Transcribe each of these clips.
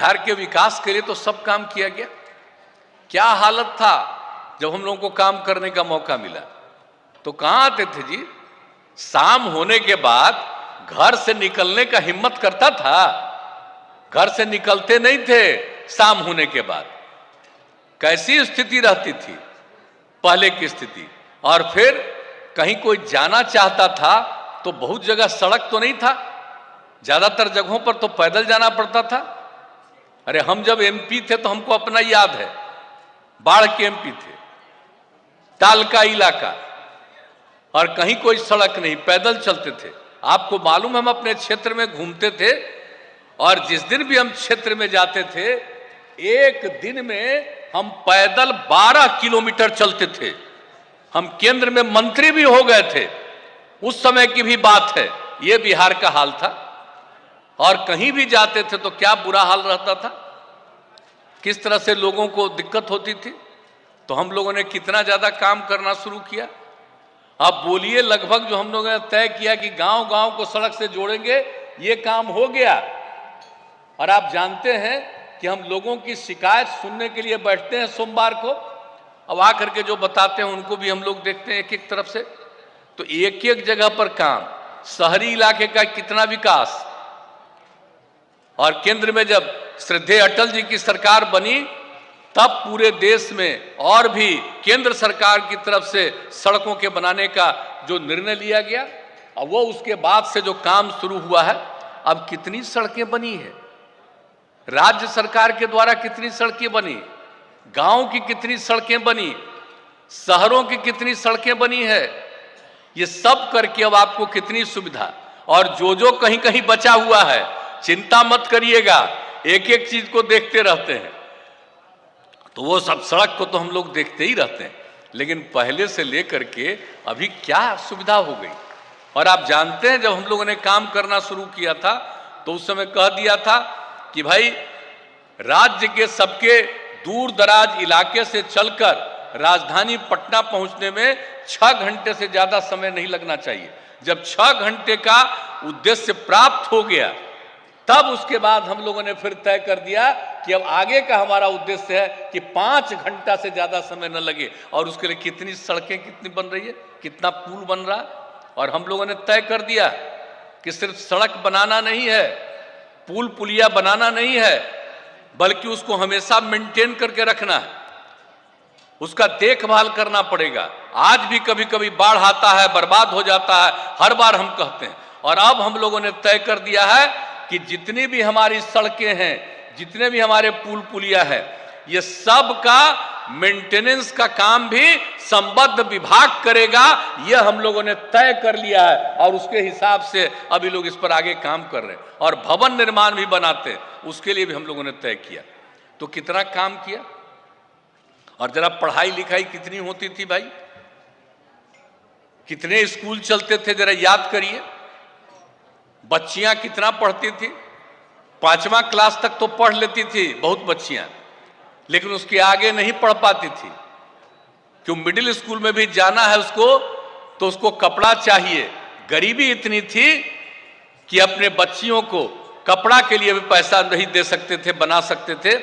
बिहार के विकास के लिए तो सब काम किया गया। क्या हालत था जब हम लोगों को काम करने का मौका मिला, तो कहाँ आते थे जी? शाम होने के बाद घर से निकलने का हिम्मत करता था? घर से निकलते नहीं थे शाम होने के बाद। कैसी स्थिति रहती थी पहले की स्थिति। और फिर कहीं कोई जाना चाहता था तो बहुत जगह सड़क तो नहीं था, ज्यादातर जगहों पर तो पैदल जाना पड़ता था। अरे हम जब एमपी थे तो हमको अपना याद है, बाढ़ के एमपी थे, टाल का इलाका, और कहीं कोई सड़क नहीं, पैदल चलते थे। आपको मालूम, हम अपने क्षेत्र में घूमते थे और जिस दिन भी हम क्षेत्र में जाते थे, एक दिन में हम पैदल 12 किलोमीटर चलते थे। हम केंद्र में मंत्री भी हो गए थे, उस समय की भी बात है। यह बिहार का हाल था। और कहीं भी जाते थे तो क्या बुरा हाल रहता था, किस तरह से लोगों को दिक्कत होती थी। तो हम लोगों ने कितना ज्यादा काम करना शुरू किया। अब बोलिए, लगभग जो हम लोगों ने तय किया कि गांव गांव को सड़क से जोड़ेंगे, ये काम हो गया। और आप जानते हैं कि हम लोगों की शिकायत सुनने के लिए बैठते हैं सोमवार को। अब आकर के जो बताते हैं उनको भी हम लोग देखते हैं एक एक तरफ से। तो एक एक जगह पर काम, शहरी इलाके का कितना विकास। और केंद्र में जब श्रद्धेय अटल जी की सरकार बनी, तब पूरे देश में और भी केंद्र सरकार की तरफ से सड़कों के बनाने का जो निर्णय लिया गया, और वो उसके बाद से जो काम शुरू हुआ है, अब कितनी सड़कें बनी है, राज्य सरकार के द्वारा कितनी सड़कें बनी, गांव की कितनी सड़कें बनी, शहरों की कितनी सड़कें बनी है। ये सब करके अब आपको कितनी सुविधा। और जो कहीं कहीं बचा हुआ है, चिंता मत करिएगा, एक एक चीज को देखते रहते हैं। तो वो सब सड़क को तो हम लोग देखते ही रहते हैं, लेकिन पहले से लेकर के अभी क्या सुविधा हो गई। और आप जानते हैं, जब हम लोगों ने काम करना शुरू किया था तो उस समय कह दिया था कि भाई राज्य के सबके दूर दराज इलाके से चलकर राजधानी पटना पहुंचने में 6 घंटे से ज्यादा समय नहीं लगना चाहिए। जब 6 घंटे का उद्देश्य प्राप्त हो गया, तब उसके बाद हम लोगों ने फिर तय कर दिया कि अब आगे का हमारा उद्देश्य है कि 5 घंटा से ज्यादा समय न लगे। और उसके लिए कितनी सड़कें कितनी बन रही है, कितना पुल बन रहा है। और हम लोगों ने तय कर दिया कि सिर्फ सड़क बनाना नहीं है, पुल पुलिया बनाना नहीं है, बल्कि उसको हमेशा मेंटेन करके रखना है, उसका देखभाल करना पड़ेगा। आज भी कभी कभी बाढ़ आता है, बर्बाद हो जाता है, हर बार हम कहते हैं। और अब हम लोगों ने तय कर दिया है कि जितनी भी हमारी सड़कें हैं, जितने भी हमारे पुल पुलिया है, ये सब का मेंटेनेंस का काम भी संबद्ध विभाग करेगा। यह हम लोगों ने तय कर लिया है और उसके हिसाब से अभी लोग इस पर आगे काम कर रहे हैं। और भवन निर्माण भी बनाते हैं, उसके लिए भी हम लोगों ने तय किया। तो कितना काम किया। और जरा पढ़ाई लिखाई कितनी होती थी भाई, कितने स्कूल चलते थे, जरा याद करिए। बच्चियां कितना पढ़ती थी, 5वां क्लास तक तो पढ़ लेती थी बहुत बच्चियां, लेकिन उसके आगे नहीं पढ़ पाती थी। क्यों, मिडिल स्कूल में भी जाना है उसको, तो उसको कपड़ा चाहिए। गरीबी इतनी थी कि अपने बच्चियों को कपड़ा के लिए भी पैसा नहीं दे सकते थे, बना सकते थे,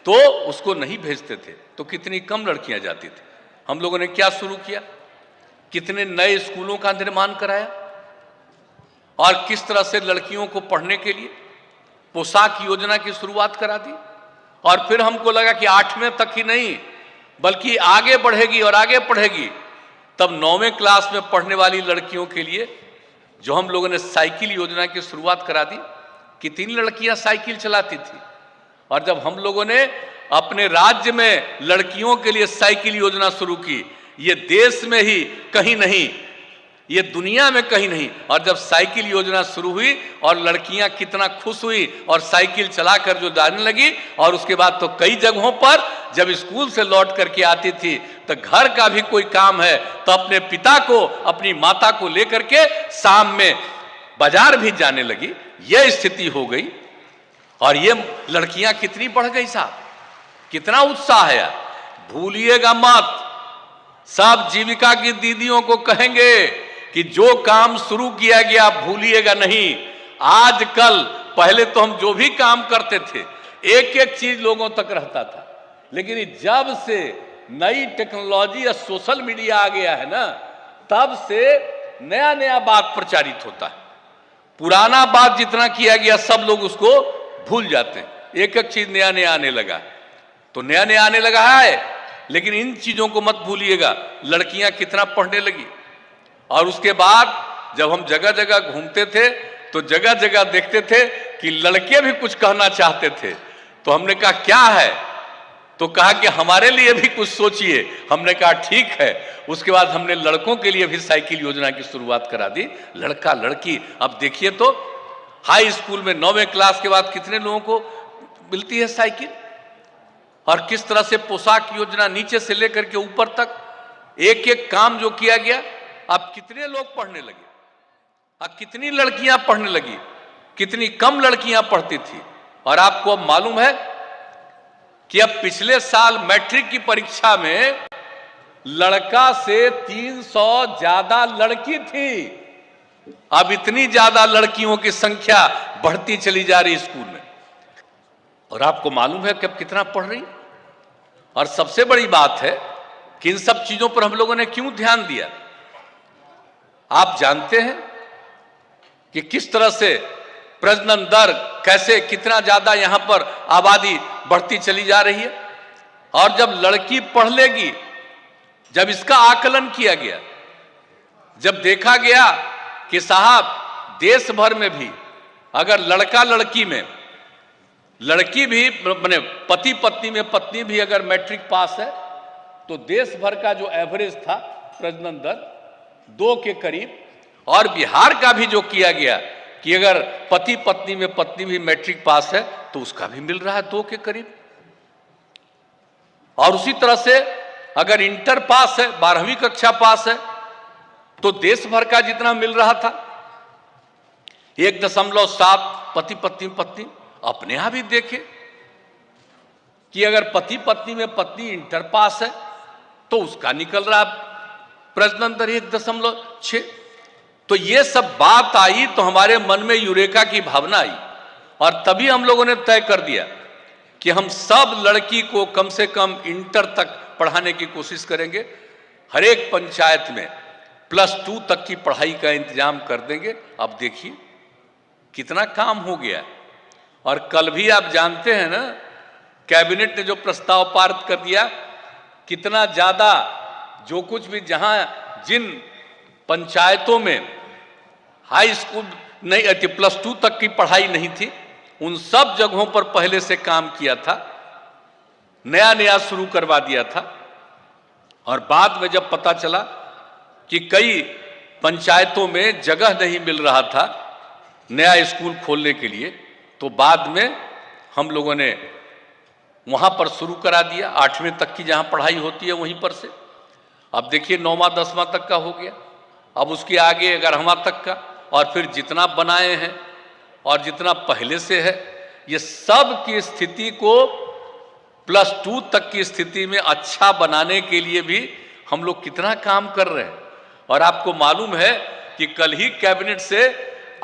तो उसको नहीं भेजते थे। तो कितनी कम लड़कियां जाती थी। हम लोगों ने क्या शुरू किया, कितने नए स्कूलों का निर्माण कराया, और किस तरह से लड़कियों को पढ़ने के लिए पोशाक योजना की शुरुआत करा दी। और फिर हमको लगा कि 8वें तक ही नहीं, बल्कि आगे बढ़ेगी और आगे पढ़ेगी। तब 9वें क्लास में पढ़ने वाली लड़कियों के लिए जो हम लोगों ने साइकिल योजना की शुरुआत करा दी। कितनी लड़कियां साइकिल चलाती थी। और जब हम लोगों ने अपने राज्य में लड़कियों के लिए साइकिल योजना शुरू की, ये देश में ही कहीं नहीं, ये दुनिया में कहीं नहीं। और जब साइकिल योजना शुरू हुई और लड़कियां कितना खुश हुई और साइकिल चलाकर जो जाने लगी, और उसके बाद तो कई जगहों पर जब स्कूल से लौट करके आती थी तो घर का भी कोई काम है तो अपने पिता को, अपनी माता को लेकर के शाम में बाजार भी जाने लगी। यह स्थिति हो गई। और ये लड़कियां कितनी बढ़ गई साहब, कितना उत्साह है। भूलिएगा मत, सब जीविका की दीदियों को कहेंगे कि जो काम शुरू किया गया भूलिएगा नहीं। आजकल, पहले तो हम जो भी काम करते थे, एक एक चीज लोगों तक रहता था। लेकिन जब से नई टेक्नोलॉजी या सोशल मीडिया आ गया है ना, तब से नया नया बात प्रचारित होता है। पुराना बात जितना किया गया सब लोग उसको भूल जाते हैं, एक एक चीज नया नया आने लगा। तो नया नया आने लगा है, लेकिन इन चीजों को मत भूलिएगा, लड़कियां कितना पढ़ने लगी। और उसके बाद जब हम जगह जगह घूमते थे तो जगह जगह देखते थे कि लड़के भी कुछ कहना चाहते थे। तो हमने कहा क्या है, तो कहा कि हमारे लिए भी कुछ सोचिए। हमने कहा ठीक है। उसके बाद हमने लड़कों के लिए भी साइकिल योजना की शुरुआत करा दी, लड़का लड़की। अब देखिए तो हाई स्कूल में 9वें क्लास के बाद कितने लोगों को मिलती है साइकिल, और किस तरह से पोशाक योजना नीचे से लेकर के ऊपर तक एक एक काम जो किया गया। अब कितने लोग पढ़ने लगे, अब कितनी लड़कियां पढ़ने लगी, कितनी कम लड़कियां पढ़ती थी। और आपको अब मालूम है कि अब पिछले साल मैट्रिक की परीक्षा में लड़का से 300 ज्यादा लड़की थी। अब इतनी ज्यादा लड़कियों की संख्या बढ़ती चली जा रही स्कूल में। और आपको मालूम है कि अब कितना पढ़ रही। और सबसे बड़ी बात है कि इन सब चीजों पर हम लोगों ने क्यों ध्यान दिया। आप जानते हैं कि किस तरह से प्रजनन दर कैसे कितना ज्यादा यहां पर आबादी बढ़ती चली जा रही है। और जब लड़की पढ़ लेगी, जब इसका आकलन किया गया, जब देखा गया कि साहब देश भर में भी अगर लड़का लड़की में, लड़की भी माने पति पत्नी में पत्नी भी अगर मैट्रिक पास है, तो देश भर का जो एवरेज था प्रजनन दर 2 के करीब। और बिहार का भी जो किया गया कि अगर पति पत्नी में पत्नी भी मैट्रिक पास है तो उसका भी मिल रहा है 2 के करीब। और उसी तरह से अगर इंटर पास है, 12वीं कक्षा पास है, तो देश भर का जितना मिल रहा था 1.7 पति पत्नी पत्नी। अपने यहां भी देखे कि अगर पति पत्नी में पत्नी इंटर पास है तो उसका निकल रहा प्रजनन दर 1.6। तो ये सब बात आई तो हमारे मन में यूरेका की भावना आई, और तभी हम लोगों ने तय कर दिया कि हम सब लड़की को कम से कम इंटर तक पढ़ाने की कोशिश करेंगे। हर एक पंचायत में +2 तक की पढ़ाई का इंतजाम कर देंगे। अब देखिए कितना काम हो गया। और कल भी आप जानते हैं ना, कैबिनेट ने जो प्रस्ताव पारित कर दिया, कितना ज्यादा जो कुछ भी जहां जिन पंचायतों में हाई स्कूल नहीं, +2 तक की पढ़ाई नहीं थी, उन सब जगहों पर पहले से काम किया था, नया नया शुरू करवा दिया था। और बाद में जब पता चला कि कई पंचायतों में जगह नहीं मिल रहा था नया स्कूल खोलने के लिए, तो बाद में हम लोगों ने वहां पर शुरू करा दिया। 8वीं तक की जहां पढ़ाई होती है वहीं पर से। अब देखिए 9वां 10वां तक का हो गया, अब उसके आगे 11वां तक का, और फिर जितना बनाए हैं और जितना पहले से है, ये सब की स्थिति को +2 तक की स्थिति में अच्छा बनाने के लिए भी हम लोग कितना काम कर रहे हैं। और आपको मालूम है कि कल ही कैबिनेट से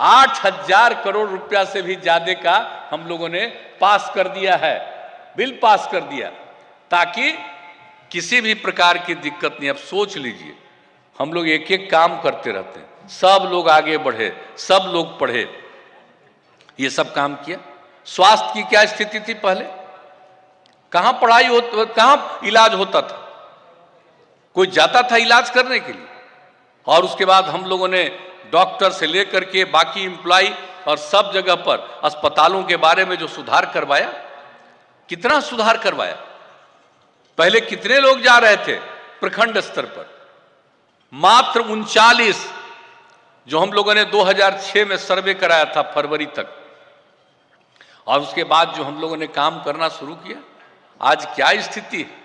8,000 करोड़ रुपया से भी ज्यादा का हम लोगों ने पास कर दिया है, बिल पास कर दिया, ताकि किसी भी प्रकार की दिक्कत नहीं। अब सोच लीजिए, हम लोग एक एक काम करते रहते हैं, सब लोग आगे बढ़े, सब लोग पढ़े, ये सब काम किया। स्वास्थ्य की क्या स्थिति थी पहले, कहां पढ़ाई होती, कहां इलाज होता था, कोई जाता था इलाज करने के लिए। और उसके बाद हम लोगों ने डॉक्टर से लेकर के बाकी एम्प्लॉय और सब जगह पर अस्पतालों के बारे में जो सुधार करवाया, कितना सुधार करवाया। पहले कितने लोग जा रहे थे प्रखंड स्तर पर, मात्र 39 जो हम लोगों ने 2006 में सर्वे कराया था फरवरी तक। और उसके बाद जो हम लोगों ने काम करना शुरू किया, आज क्या स्थिति है।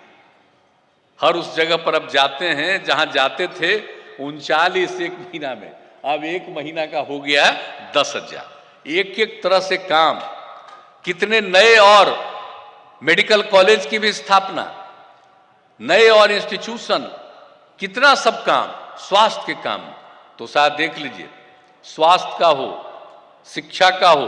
हर उस जगह पर अब जाते हैं जहां जाते थे 39 एक महीना में, अब एक महीना का हो गया है 10,000। एक एक तरह से काम, कितने नए और मेडिकल कॉलेज की भी स्थापना, नए और इंस्टीट्यूशन, कितना सब काम स्वास्थ्य के काम। तो साथ देख लीजिए, स्वास्थ्य का हो, शिक्षा का हो,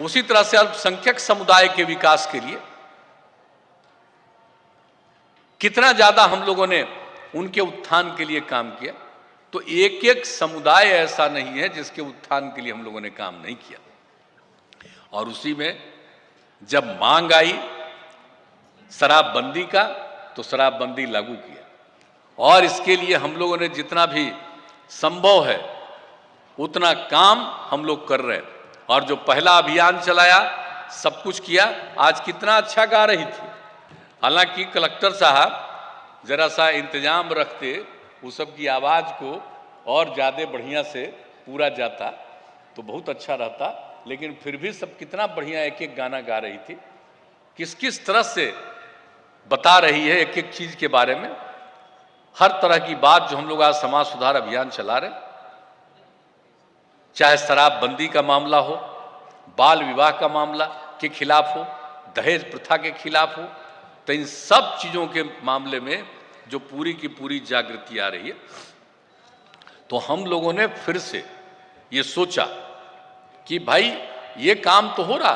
उसी तरह से अल्पसंख्यक समुदाय के विकास के लिए कितना ज्यादा हम लोगों ने उनके उत्थान के लिए काम किया। तो एक एक समुदाय ऐसा नहीं है जिसके उत्थान के लिए हम लोगों ने काम नहीं किया। और उसी में जब मांग आई शराबबंदी का, तो शराबबंदी लागू किया। और इसके लिए हम लोगों ने जितना भी संभव है उतना काम हम लोग कर रहे हैं। और जो पहला अभियान चलाया, सब कुछ किया। आज कितना अच्छा गा रही थी, हालांकि कलेक्टर साहब जरा सा इंतजाम रखते, उस सब की आवाज़ को और ज़्यादा बढ़िया से पूरा जाता तो बहुत अच्छा रहता। लेकिन फिर भी सब कितना बढ़िया एक एक गाना गा रही थी, किस किस तरह से बता रही है एक एक चीज़ के बारे में, हर तरह की बात जो हम लोग आज समाज सुधार अभियान चला रहे, चाहे शराबबंदी का मामला हो, बाल विवाह का मामला के खिलाफ हो, दहेज प्रथा के खिलाफ हो, तो इन सब चीज़ों के मामले में जो पूरी की पूरी जागृति आ रही है। तो हम लोगों ने फिर से ये सोचा कि भाई ये काम तो हो रहा,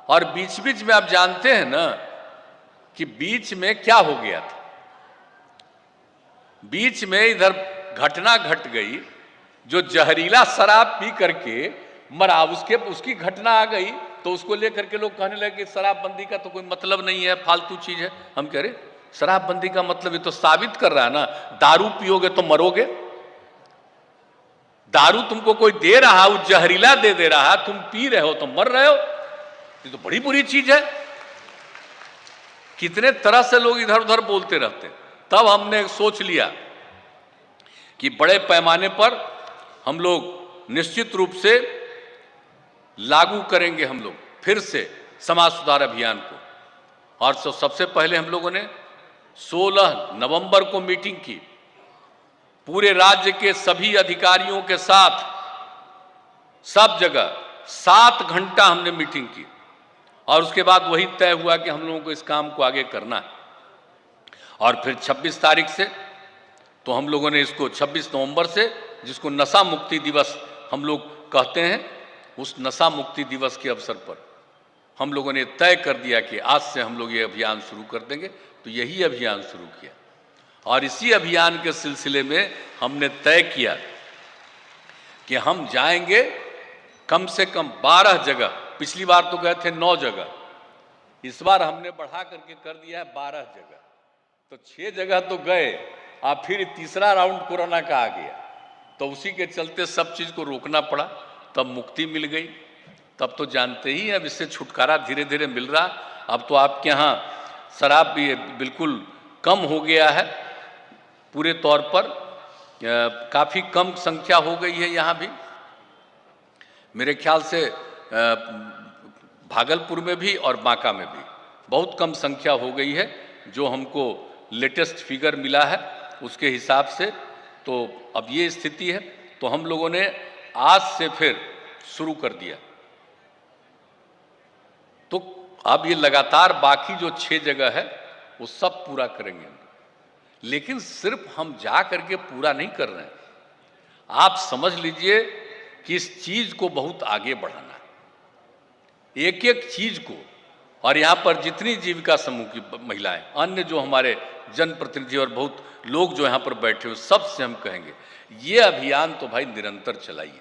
और बीच बीच में आप जानते हैं ना कि बीच में क्या हो गया था। बीच में इधर घटना घट गई, जो जहरीला शराब पी करके मरा, उसकी घटना आ गई, तो उसको लेकर के लोग कहने लगे कि शराबबंदी का तो कोई मतलब नहीं है, फालतू चीज है। हम कह रहे शराबबंदी का मतलब ये तो साबित कर रहा है ना, दारू पियोगे तो मरोगे। दारू तुमको कोई दे रहा, वो जहरीला दे रहा, तुम पी रहे हो तो मर रहे हो, ये तो बड़ी बुरी चीज है। कितने तरह से लोग इधर उधर बोलते रहते। तब हमने सोच लिया कि बड़े पैमाने पर हम लोग निश्चित रूप से लागू करेंगे, हम लोग फिर से समाज सुधार अभियान को। और सबसे पहले हम लोगों ने 16 नवंबर को मीटिंग की, पूरे राज्य के सभी अधिकारियों के साथ, सब जगह 7 घंटा हमने मीटिंग की। और उसके बाद वही तय हुआ कि हम लोगों को इस काम को आगे करना है। और फिर 26 तारीख से तो हम लोगों ने इसको 26 नवंबर से, जिसको नशा मुक्ति दिवस हम लोग कहते हैं, उस नशा मुक्ति दिवस के अवसर पर हम लोगों ने तय कर दिया कि आज से हम लोग ये अभियान शुरू कर देंगे। तो यही अभियान शुरू किया। और इसी अभियान के सिलसिले में हमने तय किया कि हम जाएंगे कम से कम 12 जगह। पिछली बार तो गए थे 9 जगह, इस बार हमने बढ़ा करके कर दिया है 12 जगह। तो 6 जगह तो गए, और फिर तीसरा राउंड कोरोना का आ गया, तो उसी के चलते सब चीज़ को रोकना पड़ा। तब मुक्ति मिल गई। तब तो जानते ही अब इससे छुटकारा धीरे धीरे मिल रहा। अब तो आपके यहाँ शराब भी बिल्कुल कम हो गया है, पूरे तौर पर काफ़ी कम संख्या हो गई है। यहाँ भी मेरे ख्याल से भागलपुर में भी और बांका में भी बहुत कम संख्या हो गई है, जो हमको लेटेस्ट फिगर मिला है उसके हिसाब से। तो अब ये स्थिति है। तो हम लोगों ने आज से फिर शुरू कर दिया। तो अब ये लगातार बाकी जो 6 जगह है वो सब पूरा करेंगे। लेकिन सिर्फ हम जा करके पूरा नहीं कर रहे हैं, आप समझ लीजिए कि इस चीज को बहुत आगे बढ़ाना है, एक एक चीज को। और यहाँ पर जितनी जीविका समूह की महिलाएं, अन्य जो हमारे जनप्रतिनिधि और बहुत लोग जो यहाँ पर बैठे हुए, सबसे हम कहेंगे ये अभियान तो भाई निरंतर चलाइए।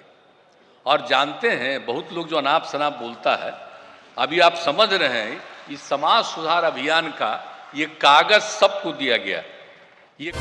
और जानते हैं बहुत लोग जो अनाप शनाप बोलता है, अभी आप समझ रहे हैं कि समाज सुधार अभियान का ये कागज सबको दिया गया। ये